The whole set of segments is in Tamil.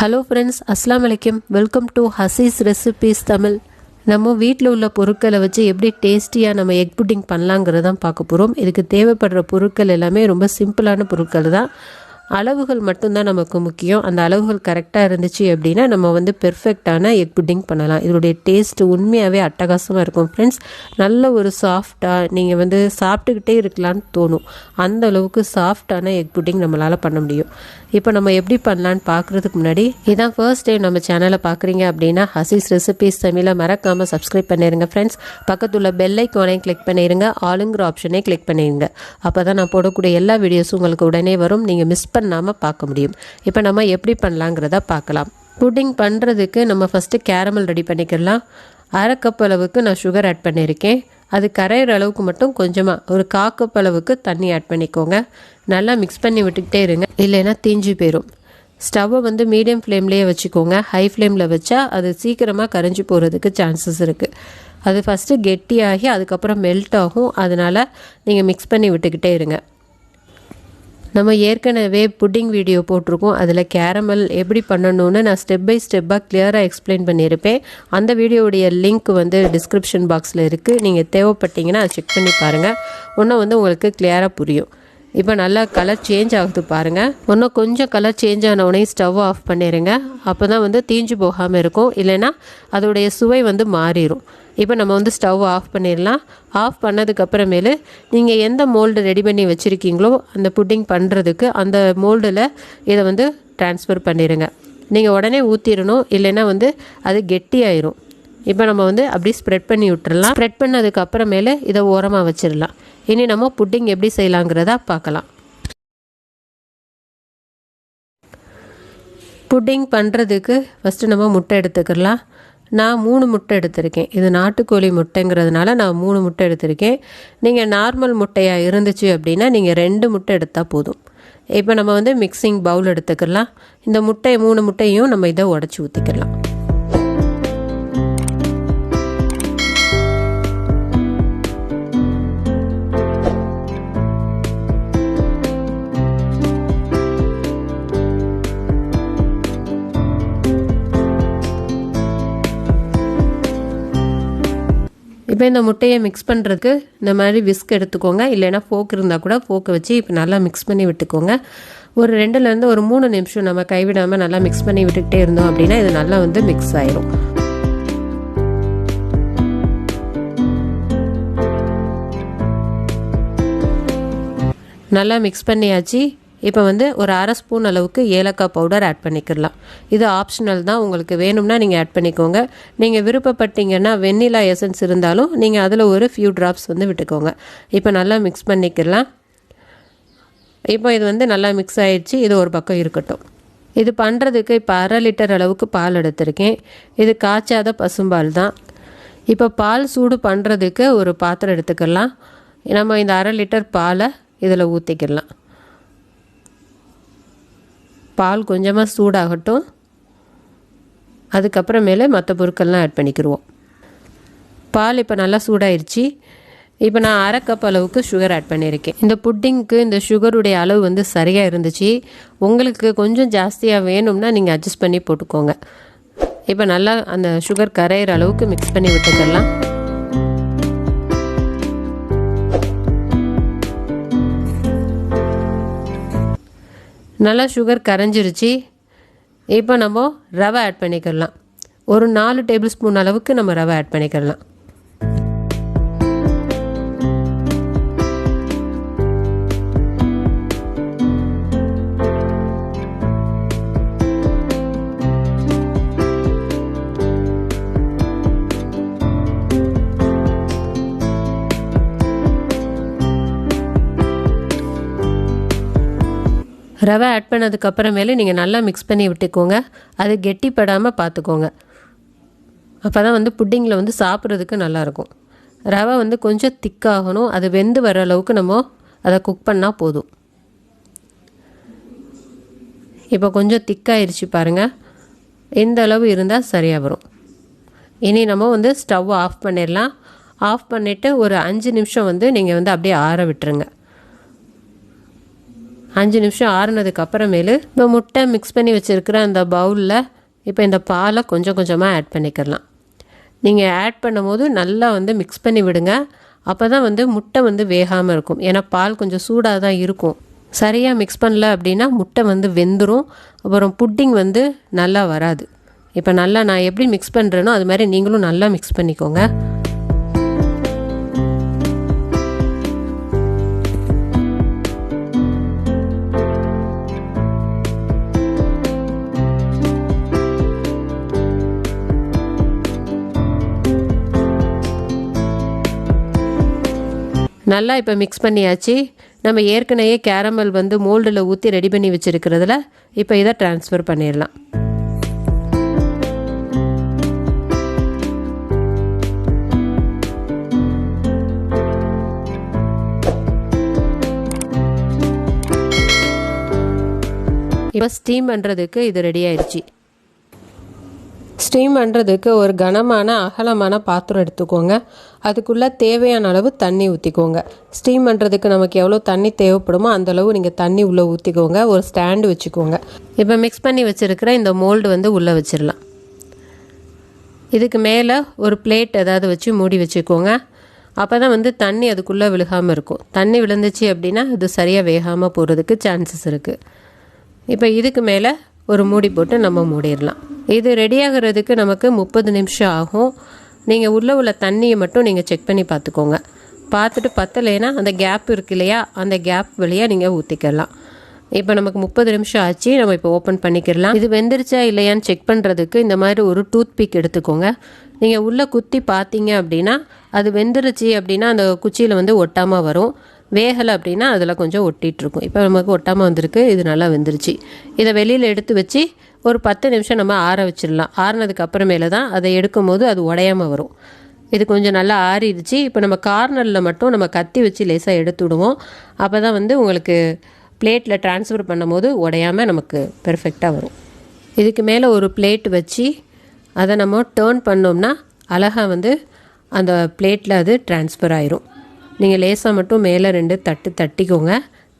ஹலோ ஃப்ரெண்ட்ஸ், அஸ்ஸலாமு அலைக்கும். Welcome to Hasees recipes Tamil. நம்ம வீட்டில் உள்ள பொருட்களை வச்சு எப்படி டேஸ்டியாக நம்ம எக் புட்டிங் பண்ணலாங்கிறது தான் பார்க்க போகிறோம். இதுக்கு தேவைப்படுற பொருட்கள் எல்லாமே ரொம்ப சிம்பிளான பொருட்கள் தான். அளவுகள் மட்டும்தான் நமக்கு முக்கியம். அந்த அளவுகள் கரெக்டாக இருந்துச்சு அப்படின்னா நம்ம பெர்ஃபெக்டான எக் புட்டிங் பண்ணலாம். இதோடைய டேஸ்ட்டு உண்மையாகவே அட்டகாசமாக இருக்கும் ஃப்ரெண்ட்ஸ். நல்ல ஒரு சாஃப்டாக நீங்கள் சாப்பிட்டுக்கிட்டே இருக்கலான்னு தோணும். அந்த அளவுக்கு சாஃப்டான எக் புட்டிங் நம்மளால் பண்ண முடியும். இப்போ நம்ம எப்படி பண்ணலான்னு பார்க்குறதுக்கு முன்னாடி, இதான் ஃபர்ஸ்ட் டைம் நம்ம சேனலை பார்க்குறீங்க அப்படின்னா ஹசீஸ் ரெசிபீஸ் தமிழை மறக்காமல் சப்ஸ்கிரைப் பண்ணிடுங்க ஃப்ரெண்ட்ஸ். பக்கத்துள்ள பெல் ஐக்கானையும் கிளிக் பண்ணிடுங்க, ஆளுங்கிற ஆப்ஷனே கிளிக் பண்ணிடுங்க. அப்போ தான் நான் போடக்கூடிய எல்லா வீடியோஸும் உங்களுக்கு உடனே வரும், நீங்கள் மிஸ் பண்ணாமல் பார்க்க முடியும். இப்போ நம்ம எப்படி பண்ணலாங்கிறத பார்க்கலாம். புட்டிங் பண்ணுறதுக்கு நம்ம ஃபஸ்ட்டு கேரமல் ரெடி பண்ணிக்கலாம். அரை கப் அளவுக்கு நான் சுகர் ஆட் பண்ணியிருக்கேன். அது கரையிற அளவுக்கு மட்டும் கொஞ்சமாக ஒரு 1/4 கப் அளவுக்கு தண்ணி ஆட் பண்ணிக்கோங்க. நல்லா மிக்ஸ் பண்ணி விட்டுக்கிட்டே இருங்க, இல்லைன்னா தீஞ்சு போயிடும். ஸ்டவ்வை மீடியம் ஃப்ளேம்லேயே வச்சுக்கோங்க. ஹை ஃப்ளேமில் வச்சா அது சீக்கிரமாக கரைஞ்சி போகிறதுக்கு சான்சஸ் இருக்குது. அது ஃபஸ்ட்டு கெட்டியாகி அதுக்கப்புறம் மெல்ட் ஆகும். அதனால் நீங்கள் மிக்ஸ் பண்ணி விட்டுக்கிட்டே இருங்க. நம்ம ஏற்கனவே புட்டிங் வீடியோ போட்டிருக்கோம். அதில் கேரமல் எப்படி பண்ணணும்னு நான் ஸ்டெப் பை ஸ்டெப்பாக கிளியராக எக்ஸ்பிளைன் பண்ணியிருப்பேன். அந்த வீடியோடைய லிங்க் டிஸ்கிரிப்ஷன் பாக்ஸில் இருக்குது. நீங்கள் தேவைப்பட்டீங்கன்னா அதை செக் பண்ணி பாருங்கள். இன்னும் உங்களுக்கு கிளியராக புரியும். இப்போ நல்லா கலர் சேஞ்ச் ஆகுது பாருங்கள். இன்னும் கொஞ்சம் கலர் சேஞ்ச் ஆனவுடனே ஸ்டவ் ஆஃப் பண்ணிடுங்க. அப்போ தான் தீஞ்சு போகாமல் இருக்கும், இல்லைன்னா அதோடைய சுவை மாறிடும். இப்போ நம்ம ஸ்டவ் ஆஃப் பண்ணிடலாம். ஆஃப் பண்ணதுக்கப்புறமேலு நீங்கள் எந்த மோல்டு ரெடி பண்ணி வச்சுருக்கீங்களோ அந்த புட்டிங் பண்ணுறதுக்கு அந்த மோல்டில் இதை ட்ரான்ஸ்ஃபர் பண்ணிடுங்க. நீங்கள் உடனே ஊற்றிடணும், இல்லைன்னா அது கெட்டியாயிரும். இப்போ நம்ம அப்படி ஸ்ப்ரெட் பண்ணி விட்டுறலாம். ஸ்ப்ரெட் பண்ணதுக்கப்புறமேலே இதை ஓரமாக வச்சிடலாம். இனி நம்ம புட்டிங் எப்படி செய்யலாங்கிறதா பார்க்கலாம். புட்டிங் பண்ணுறதுக்கு ஃபஸ்ட்டு நம்ம முட்டை எடுத்துக்கலாம். நான் 3 முட்டை எடுத்திருக்கேன். இது நாட்டுக்கோழி முட்டைங்கிறதுனால நான் 3 முட்டை எடுத்திருக்கேன். நீங்கள் நார்மல் முட்டையாக இருந்துச்சு அப்படின்னா நீங்கள் 2 முட்டை எடுத்தால் போதும். இப்போ நம்ம மிக்சிங் பவுல் எடுத்துக்கலாம். இந்த 3 முட்டையும் நம்ம இதை உடச்சி ஊற்றிக்கலாம். இப்போ இந்த முட்டையை மிக்ஸ் பண்ணுறதுக்கு இந்த மாதிரி விஸ்க் எடுத்துக்கோங்க, இல்லைன்னா ஃபோக் இருந்தால் கூட ஃபோக்கை வச்சு இப்போ நல்லா மிக்ஸ் பண்ணி விட்டுக்கோங்க. ஒரு 2லேருந்து ஒரு 3 நிமிஷம் நம்ம கைவிடாமல் நல்லா மிக்ஸ் பண்ணி விட்டுக்கிட்டே இருந்தோம் அப்படின்னா இது நல்லா மிக்ஸ் ஆயிரும். நல்லா மிக்ஸ் பண்ணியாச்சு. இப்போ ஒரு 1/2 ஸ்பூன் அளவுக்கு ஏலக்காய் பவுடர் ஆட் பண்ணிக்கலாம். இது ஆப்ஷனல் தான், உங்களுக்கு வேணும்னா நீங்கள் ஆட் பண்ணிக்கோங்க. நீங்கள் விருப்பப்பட்டீங்கன்னா வெண்ணிலா எசன்ஸ் இருந்தாலும் நீங்கள் அதில் ஒரு ஃபியூ ட்ராப்ஸ் விட்டுக்கோங்க. இப்போ நல்லா மிக்ஸ் பண்ணிக்கலாம். இப்போ இது நல்லா மிக்ஸ் ஆகிடுச்சு. இது ஒரு பக்கம் இருக்கட்டும். இது பண்ணுறதுக்கு இப்போ 1/2 லிட்டர் அளவுக்கு பால் எடுத்திருக்கேன். இது காய்ச்சாத பசும்பால் தான். இப்போ பால் சூடு பண்ணுறதுக்கு ஒரு பாத்திரம் எடுத்துக்கலாம். நம்ம இந்த 1/2 லிட்டர் பாலை இதில் ஊற்றிக்கலாம். பால் கொஞ்சமாக சூடாகட்டும். அதுக்கப்புறமேலே மற்ற பொருட்கள்லாம் ஆட் பண்ணிக்கிடுவோம். பால் இப்போ நல்லா சூடாயிருச்சு. இப்போ நான் 1/2 கப் அளவுக்கு சுகர் ஆட் பண்ணியிருக்கேன். இந்த புட்டிங்க்கு இந்த சுகருடைய அளவு சரியாக இருந்துச்சு. உங்களுக்கு கொஞ்சம் ஜாஸ்தியாக வேணும்னா நீங்கள் அட்ஜஸ்ட் பண்ணி போட்டுக்கோங்க. இப்போ நல்லா அந்த சுகர் கரையிற அளவுக்கு மிக்ஸ் பண்ணி விட்டுக்கலாம். நல்லா சுகர் கரைஞ்சிருச்சு. இப்போ நம்ம ரவை ஆட் பண்ணிக்கலாம். ஒரு 4 டேபிள் ஸ்பூன் அளவுக்கு நம்ம ரவை ஆட் பண்ணிக்கலாம். ரவை ஆட் பண்ணதுக்கப்புறமேலே நீங்கள் நல்லா மிக்ஸ் பண்ணி விட்டுக்கோங்க. அது கெட்டிப்படாமல் பார்த்துக்கோங்க. அப்போ தான் புட்டிங்கில் சாப்பிட்றதுக்கு நல்லாயிருக்கும். ரவை கொஞ்சம் திக்காகணும். அது வெந்து வர அளவுக்கு நம்ம அதை குக் பண்ணால் போதும். இப்போ கொஞ்சம் திக்காயிருச்சு பாருங்கள். இந்த அளவு இருந்தால் சரியாக வரும். இனி நம்ம ஸ்டவ் ஆஃப் பண்ணிடலாம். ஆஃப் பண்ணிவிட்டு ஒரு 5 நிமிஷம் நீங்கள் அப்படியே ஆற விட்டுருங்க. 5 நிமிஷம் ஆறுனதுக்கு அப்புறமேலு இப்போ முட்டை மிக்ஸ் பண்ணி வச்சுருக்கிற அந்த பவுலில் இப்போ இந்த பாலை கொஞ்சம் கொஞ்சமாக ஆட் பண்ணிக்கலாம். நீங்கள் ஆட் பண்ணும்போது நல்லா வந்து மிக்ஸ் பண்ணி விடுங்க. அப்போ தான் வந்து முட்டை வந்து வேகாமல் இருக்கும். ஏன்னா பால் கொஞ்சம் சூடாக தான் இருக்கும். சரியாக மிக்ஸ் பண்ணல அப்படின்னா முட்டை வந்து வெந்துடும். அப்புறம் புட்டிங் வந்து நல்லா வராது. இப்போ நல்லா நான் எப்படி மிக்ஸ் பண்ணுறேனோ அது மாதிரி நீங்களும் நல்லா மிக்ஸ் பண்ணிக்கோங்க. நல்லா இப்போ மிக்ஸ் பண்ணியாச்சு. நம்ம ஏற்கனவே கேரமல் வந்து மோல்டில் ஊற்றி ரெடி பண்ணி வச்சுருக்கிறதுல இப்போ இதை ட்ரான்ஸ்ஃபர் பண்ணிடலாம். இப்போ ஸ்டீம் பண்ணுறதுக்கு இது ரெடி ஆயிடுச்சு. ஸ்டீம் பண்ணுறதுக்கு ஒரு கனமான அகலமான பாத்திரம் எடுத்துக்கோங்க. அதுக்குள்ளே தேவையான அளவு தண்ணி ஊற்றிக்கோங்க. ஸ்டீம் பண்ணுறதுக்கு நமக்கு எவ்வளோ தண்ணி தேவைப்படுமோ அந்தளவு நீங்கள் தண்ணி உள்ளே ஊற்றிக்கோங்க. ஒரு ஸ்டாண்டு வச்சுக்கோங்க. இப்போ மிக்ஸ் பண்ணி வச்சுருக்கிற இந்த மோல்டு வந்து உள்ளே வச்சிடலாம். இதுக்கு மேலே ஒரு பிளேட் ஏதாவது வச்சு மூடி வச்சுக்கோங்க. அப்போ தான் வந்து தண்ணி அதுக்குள்ளே விழுகாமல் இருக்கும். தண்ணி விழுந்துச்சு அப்படின்னா அது சரியாக வேகாமல் போகிறதுக்கு சான்சஸ் இருக்குது. இப்போ இதுக்கு மேலே ஒரு மூடி போட்டு நம்ம மூடிடலாம். இது ரெடியாகிறதுக்கு நமக்கு 30 நிமிஷம் ஆகும். நீங்கள் உள்ளே உள்ள தண்ணியை மட்டும் நீங்கள் செக் பண்ணி பார்த்துக்கோங்க. பார்த்துட்டு பத்தலைன்னா அந்த கேப் இருக்கு இல்லையா, அந்த கேப் வழியாக நீங்கள் ஊற்றிக்கலாம். இப்போ நமக்கு 30 நிமிஷம் ஆச்சு. நம்ம இப்போ ஓப்பன் பண்ணிக்கிடலாம். இது வெந்துருச்சா இல்லையான்னு செக் பண்ணுறதுக்கு இந்த மாதிரி ஒரு டூத் பிக் எடுத்துக்கோங்க. நீங்கள் உள்ளே குத்தி பார்த்தீங்க அப்படின்னா அது வெந்துருச்சு அப்படின்னா அந்த குச்சியில் வந்து ஒட்டாமல் வரும். வேகலை அப்படின்னா அதில் கொஞ்சம் ஒட்டிகிட்ருக்கும். இப்போ நமக்கு ஒட்டாமல் வந்திருக்கு. இது நல்லா வெந்துருச்சு. இதை வெளியில் எடுத்து வச்சு ஒரு 10 நிமிஷம் நம்ம ஆற வச்சிடலாம். ஆறினதுக்கு அப்புறமேல தான் அதை எடுக்கும் போது அது உடையாமல் வரும். இது கொஞ்சம் நல்லா ஆறிடுச்சு. இப்போ நம்ம கார்னரில் மட்டும் நம்ம கத்தி வச்சு லேசாக எடுத்து விடுவோம். அப்போ தான் வந்து உங்களுக்கு பிளேட்டில் ட்ரான்ஸ்ஃபர் பண்ணும் போது உடையாமல் நமக்கு பெர்ஃபெக்டாக வரும். இதுக்கு மேலே ஒரு பிளேட் வச்சு அதை நம்ம டேர்ன் பண்ணோம்னா அழகாக வந்து அந்த பிளேட்டில் அது ட்ரான்ஸ்ஃபர் ஆயிரும். நீங்கள் லேசாக மட்டும் மேலே 2 தட்டு தட்டிக்கோங்க.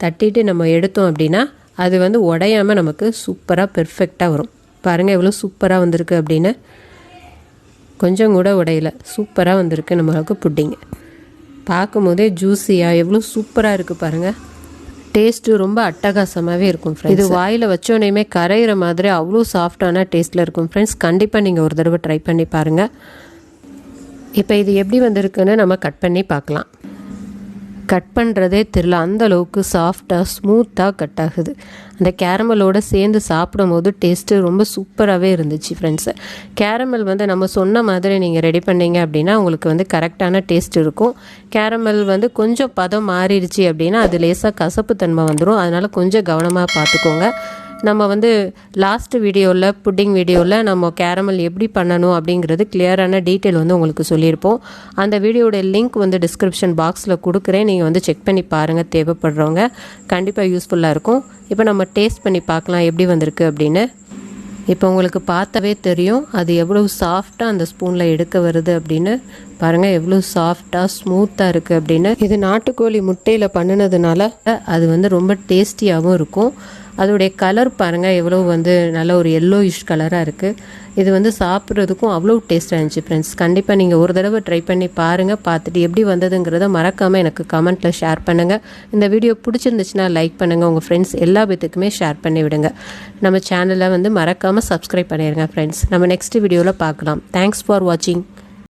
தட்டிட்டு நம்ம எடுத்தோம் அப்படின்னா அது வந்து உடையாமல் நமக்கு சூப்பராக பெர்ஃபெக்டாக வரும். பாருங்கள் எவ்வளோ சூப்பராக வந்திருக்கு அப்படின்னு. கொஞ்சம் கூட உடையல, சூப்பராக வந்திருக்கு நம்மளுக்கு புட்டிங்க. பார்க்கும் போதே ஜூஸியாக எவ்வளோ சூப்பராக இருக்குது பாருங்கள். டேஸ்ட்டு ரொம்ப அட்டகாசமாகவே இருக்கும் ஃப்ரெண்ட்ஸ். இது வாயில் வச்சோன்னே கரையிற மாதிரி அவ்வளோ சாஃப்டான டேஸ்ட்டில் இருக்கும் ஃப்ரெண்ட்ஸ். கண்டிப்பாக நீங்கள் ஒரு தடவை ட்ரை பண்ணி பாருங்கள். இப்போ இது எப்படி வந்திருக்குன்னு நம்ம கட் பண்ணி பார்க்கலாம். கட் பண்ணுறதே தெரியல, அந்தளவுக்கு சாஃப்டாக ஸ்மூத்தாக கட் ஆகுது. அந்த கேரமலோடு சேர்ந்து சாப்பிடும் போது டேஸ்ட்டு ரொம்ப சூப்பராகவே இருந்துச்சு ஃப்ரெண்ட்ஸ். கேரமல் வந்து நம்ம சொன்ன மாதிரி நீங்கள் ரெடி பண்ணிங்க அப்படின்னா உங்களுக்கு வந்து கரெக்டான டேஸ்ட் இருக்கும். கேரமல் வந்து கொஞ்சம் பதம் மாறிடுச்சு அப்படின்னா அது லேசாக கசப்பு தன்மை வந்துடும். அதனால் கொஞ்சம் கவனமாக பார்த்துக்கோங்க. நம்ம வந்து லாஸ்ட் வீடியோவில் புட்டிங் வீடியோவில் நம்ம கேரமல் எப்படி பண்ணணும் அப்படிங்கிறது கிளியரான டீட்டெயில் வந்து உங்களுக்கு சொல்லியிருப்போம். அந்த வீடியோட லிங்க் வந்து டிஸ்கிரிப்ஷன் பாக்ஸில் கொடுக்குறேன். நீங்கள் வந்து செக் பண்ணி பாருங்கள், தேவைப்படுறவங்க. கண்டிப்பாக யூஸ்ஃபுல்லாக இருக்கும். இப்போ நம்ம டேஸ்ட் பண்ணி பார்க்கலாம் எப்படி வந்திருக்கு அப்படின்னு. இப்போ உங்களுக்கு பார்த்தாவே தெரியும் அது எவ்வளோ சாஃப்டாக அந்த ஸ்பூனில் எடுக்க வருது அப்படின்னு. பாருங்கள் எவ்வளோ சாஃப்டாக ஸ்மூத்தாக இருக்குது அப்படின்னு. இது நாட்டுக்கோழி முட்டையில் பண்ணினதுனால அது வந்து ரொம்ப டேஸ்டியாகவும் இருக்கும். அதோடைய கலர் பாருங்கள் எவ்வளோ வந்து நல்ல ஒரு எல்லோயிஷ் கலராக இருக்குது. இது வந்து சாப்பிட்றதுக்கும் அவ்வளோ டேஸ்ட்டாக இருந்துச்சு ஃப்ரெண்ட்ஸ். கண்டிப்பாக நீங்கள் ஒரு தடவை ட்ரை பண்ணி பாருங்கள். பார்த்துட்டு எப்படி வந்ததுங்கிறத மறக்காமல் எனக்கு கமெண்ட்டில் ஷேர் பண்ணுங்கள். இந்த வீடியோ பிடிச்சிருந்துச்சுன்னா லைக் பண்ணுங்கள். உங்கள் ஃப்ரெண்ட்ஸ் எல்லா பேத்துக்குமே ஷேர் பண்ணி விடுங்க. நம்ம சேனலை வந்து மறக்காமல் சப்ஸ்கிரைப் பண்ணிடுங்க ஃப்ரெண்ட்ஸ். நம்ம நெக்ஸ்ட் வீடியோவில் பார்க்கலாம். தேங்க்ஸ் ஃபார் வாட்சிங்.